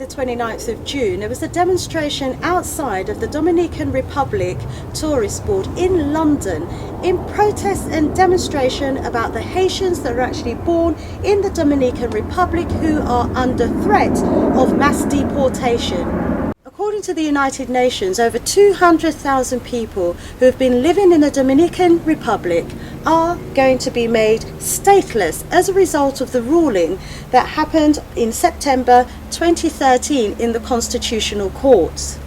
the 29th of June, there was a demonstration outside of the Dominican Republic Tourist Board in London in protest and demonstration about the Haitians that are actually born in the Dominican Republic who are under threat of mass deportation. According to the United Nations, over 200,000 people who have been living in the Dominican Republic are going to be made stateless as a result of the ruling that happened in September 2013 in the Constitutional Courts.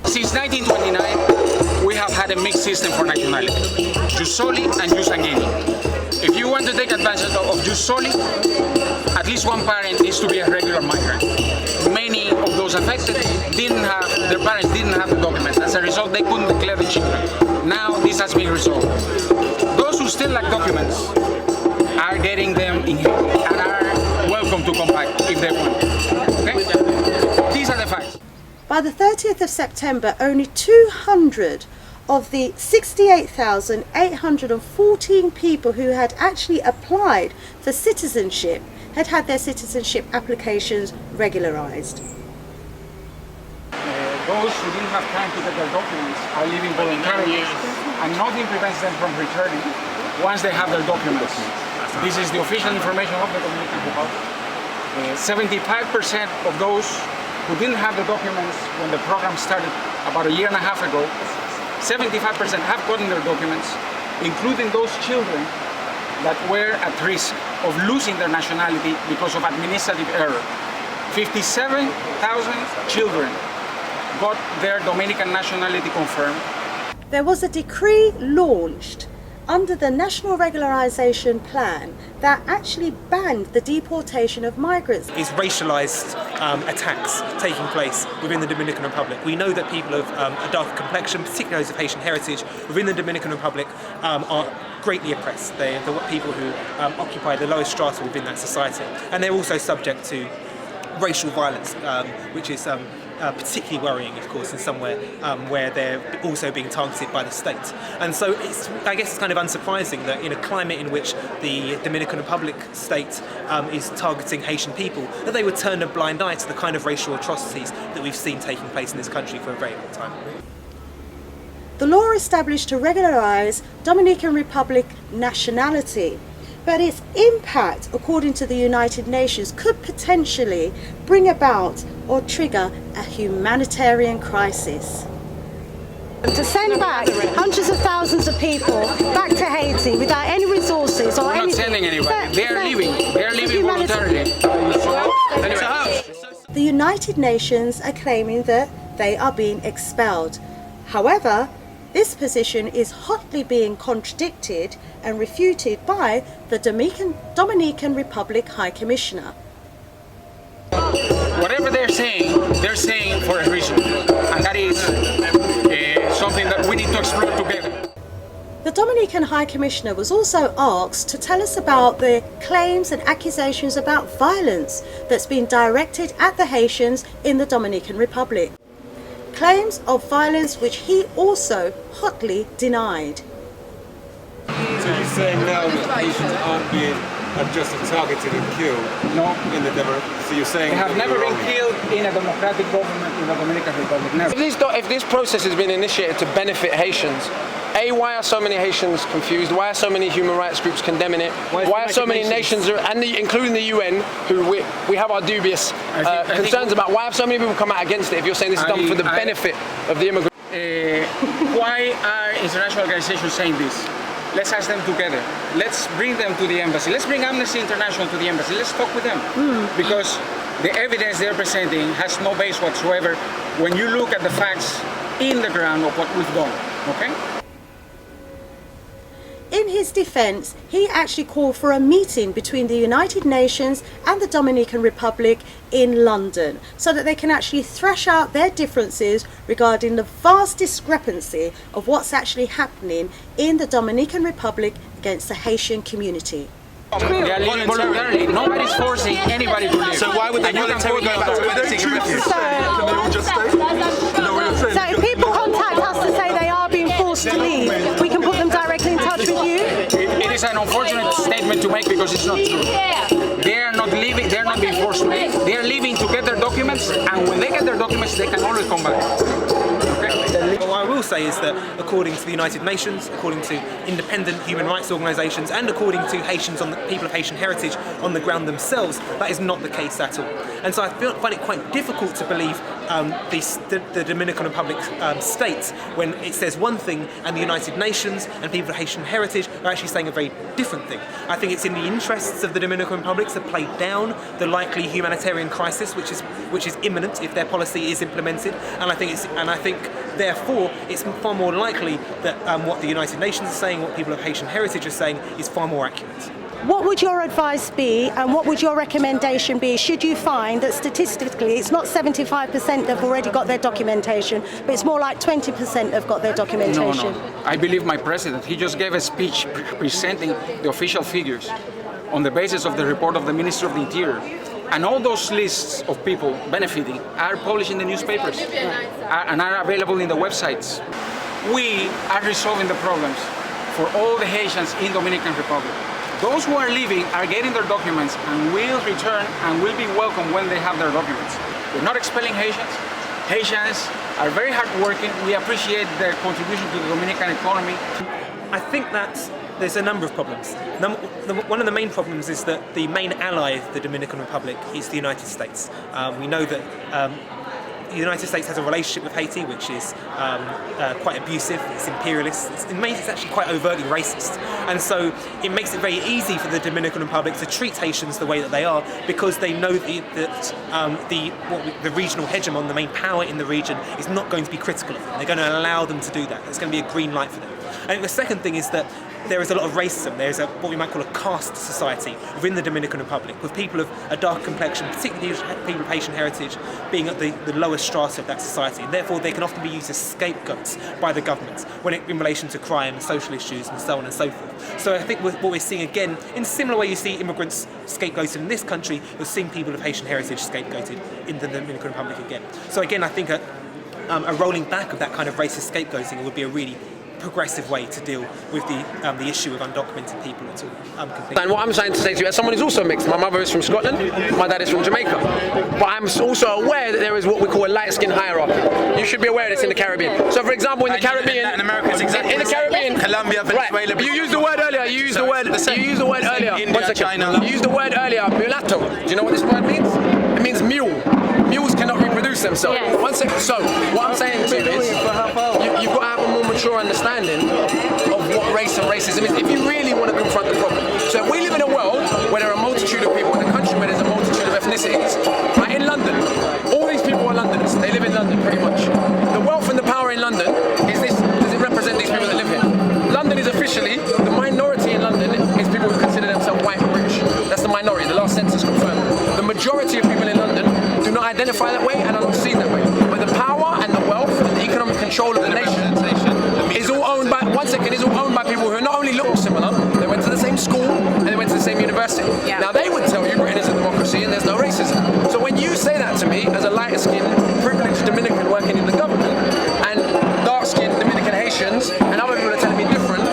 Since 1929, we have had a mixed system for nationality, jus soli and jus sanguinis. If you want to take advantage of jus soli, at least one parent needs to be a regular migrant. Many of those affected their parents didn't have the documents. As a result, they couldn't declare the children. Now this has been resolved. Those who still lack documents are getting them in here and are welcome to come back if they want. Okay? These are the facts. By the 30th of September, only 200 of the 68,814 people who had actually applied for citizenship had had their citizenship applications regularized. Those who didn't have time to get their documents are leaving voluntarily, and nothing prevents them from returning once they have their documents. This is the official information of the Dominican Republic. 75% of those who didn't have the documents when the program started about a year and a half ago, 75% have gotten their documents, including those children that were at risk of losing their nationality because of administrative error. 57,000 children got their Dominican nationality confirmed. There was a decree launched under the National Regularization Plan that actually banned the deportation of migrants. Is racialized attacks taking place within the Dominican Republic. We know that people of a darker complexion, particularly those of Haitian heritage, within the Dominican Republic are greatly oppressed. They're the people who occupy the lowest strata within that society. And they're also subject to racial violence, which is particularly worrying, of course, in somewhere where they're also being targeted by the state. And so I guess it's kind of unsurprising that in a climate in which the Dominican Republic state is targeting Haitian people, that they would turn a blind eye to the kind of racial atrocities that we've seen taking place in this country for a very long time. The law established to regularize Dominican Republic nationality, but its impact, according to the United Nations, could potentially bring about or trigger a humanitarian crisis. To send back hundreds of thousands of people back to Haiti without any resources or anything. We're not sending anybody. They're leaving. They're leaving voluntarily. The United Nations are claiming that they are being expelled. However, this position is hotly being contradicted and refuted by the Dominican Republic High Commissioner. Whatever they're saying for a reason, and that is something that we need to explore together. The Dominican High Commissioner was also asked to tell us about the claims and accusations about violence that's been directed at the Haitians in the Dominican Republic. Claims of violence which he also hotly denied. So you're saying now that Haitians aren't being just targeted and killed? No. So you're saying they have never been killed in a democratic government in the Dominican Republic. Never. If this process has been initiated to benefit Haitians, why are so many Haitians confused? Why are so many human rights groups condemning it? Why are so many nations, including the UN, who we have our dubious concerns about? Why have so many people come out against it if you're saying this is done for the benefit of the immigrants? Why are international organizations saying this? Let's ask them together. Let's bring them to the embassy. Let's bring Amnesty International to the embassy. Let's talk with them. Because the evidence they're presenting has no base whatsoever when you look at the facts in the ground of what we've done. Okay? In his defense, he actually called for a meeting between the United Nations and the Dominican Republic in London so that they can actually thrash out their differences regarding the vast discrepancy of what's actually happening in the Dominican Republic against the Haitian community. They are living voluntarily. Nobody's forcing anybody to live. So why would they voluntarily go back to where they're seeking refuge? Can they all just stay? So if people contact us to say they are being forced to leave, we can put them directly in touch with you? It is an unfortunate statement to make because it's not true. They are not leaving, they are not being forced to leave. They are leaving to get their documents documents, and when they get their documents, they can always come back. Okay? What I will say is that according to the United Nations, according to independent human rights organisations, and according to Haitians on the people of Haitian heritage on the ground themselves, that is not the case at all. And so I find it quite difficult to believe the Dominican Republic states when it says one thing and the United Nations and people of Haitian heritage are actually saying a very different thing. I think it's in the interests of the Dominican Republic to play down the likely humanitarian crisis which is imminent if their policy is implemented, and I think therefore it's far more likely that what the United Nations are saying, what people of Haitian heritage are saying, is far more accurate. What would your advice be, and what would your recommendation be should you find that statistically it's not 75% have already got their documentation, but it's more like 20% have got their documentation? No. I believe my president, he just gave a speech presenting the official figures on the basis of the report of the Minister of the Interior. And all those lists of people benefiting are published in the newspapers and are available in the websites. We are resolving the problems for all the Haitians in Dominican Republic. Those who are leaving are getting their documents and will return and will be welcome when they have their documents. We're not expelling Haitians. Haitians are very hardworking. We appreciate their contribution to the Dominican economy. I think that there's a number of problems. One of the main problems is that the main ally of the Dominican Republic is the United States. We know that the United States has a relationship with Haiti which is quite abusive, it's imperialist, it's actually quite overtly racist. And so it makes it very easy for the Dominican Republic to treat Haitians the way that they are, because they know that the regional hegemon, the main power in the region, is not going to be critical of them. They're going to allow them to do that. There's going to be a green light for them. I think the second thing is that there is a lot of racism. There's what we might call a caste society within the Dominican Republic, with people of a dark complexion, particularly people of Haitian heritage, being at the lowest strata of that society. And therefore they can often be used as scapegoats by the government in relation to crime and social issues and so on and so forth. So I think what we're seeing again, in a similar way you see immigrants scapegoated in this country, you're seeing people of Haitian heritage scapegoated in the Dominican Republic again. So again, I think a rolling back of that kind of racist scapegoating would be a really progressive way to deal with the issue of undocumented people at all. And what I'm trying to say to you, as someone who's also mixed, my mother is from Scotland, my dad is from Jamaica, but I'm also aware that there is what we call a light skin hierarchy. You should be aware of this in the Caribbean. So for example, in the Caribbean, Latin America is exactly in the Caribbean, Colombia, Venezuela. Right. You used the word earlier. You used the word earlier. India, China. You used the word earlier, mulatto. Do you know what this word means? It means mule. Mules cannot reproduce themselves. Yes. 1 second. So what I'm saying to you is, you've got to have a more mature understanding of what race and racism is if you really want to confront the problem. So if we live in a world where there are a multitude of people, in a country where there's a multitude of ethnicities, like in London, all these people are Londoners. They live in London pretty much. The wealth and the power in London does it represent these people that live here? London is officially, the minority in London is people who consider themselves white and British. That's the minority, the last census confirmed. The majority of people in London do not identify that way and are not seen that way. But the power and the wealth and the economic control of the nation is all owned by, is all owned by people who not only look similar, they went to the same school and they went to the same university. Yeah. Now they would tell you Britain is a democracy and there's no racism. So when you say that to me as a lighter skinned, privileged Dominican working in the government, and dark skinned Dominican Haitians and other people are telling me different,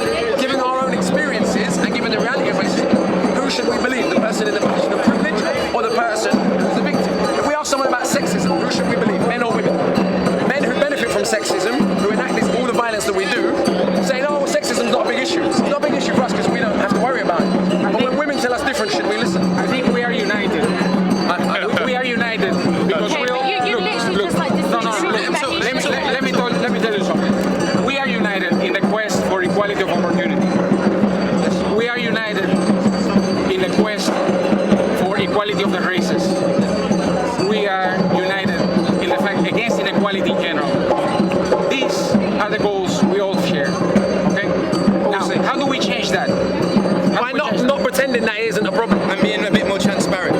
given our own experiences and given the reality of racism, who should we believe? The person in the position of privilege or the person who's the victim? If we ask someone about sexism, who should we believe? Men or women? Men who benefit from sexism, who enact all the violence that we do, saying, oh, sexism's not a big issue. It's not a big issue for us because we don't have to worry about it. But when women tell us different, should we listen? I think we are united. We are united because Okay, we all... but you literally just like this. Let me tell you something. We are united in the quest for equality of opportunity. We are united in the quest for equality of the races. We are united in the fact against inequality in general. These are the goals we all share. Okay? Now, how do we change that? Why not pretending that it isn't a problem? And being a bit more transparent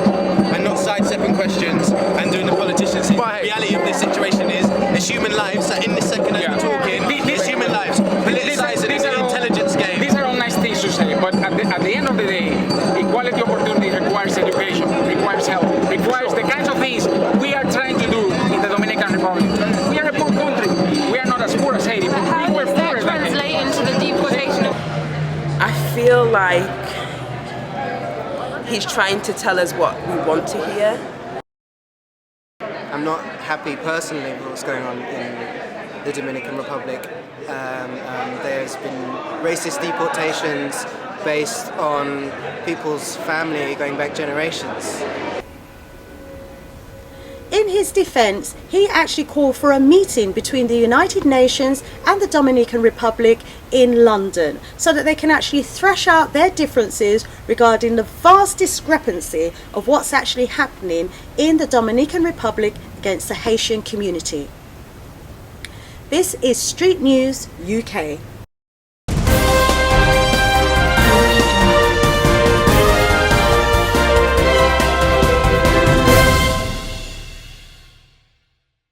and not sidestepping questions and doing the politicians. The reality of this situation is it's human lives that in this second as we're talking, it's human lives. Politicizing is an intelligence game. These are all nice things to say, but at the end of the day, equality opportunity requires education, requires health, requires the kinds of things we are trying to do in the Dominican Republic. We are a poor country. We are not as poor as Haiti, but How we were does that poorer than Haiti. translate into the deportation of... I feel like he's trying to tell us what we want to hear. I'm not happy personally with what's going on in the Dominican Republic. There's been racist deportations based on people's family going back generations. In his defence, he actually called for a meeting between the United Nations and the Dominican Republic in London so that they can actually thrash out their differences regarding the vast discrepancy of what's actually happening in the Dominican Republic against the Haitian community. This is Street News UK.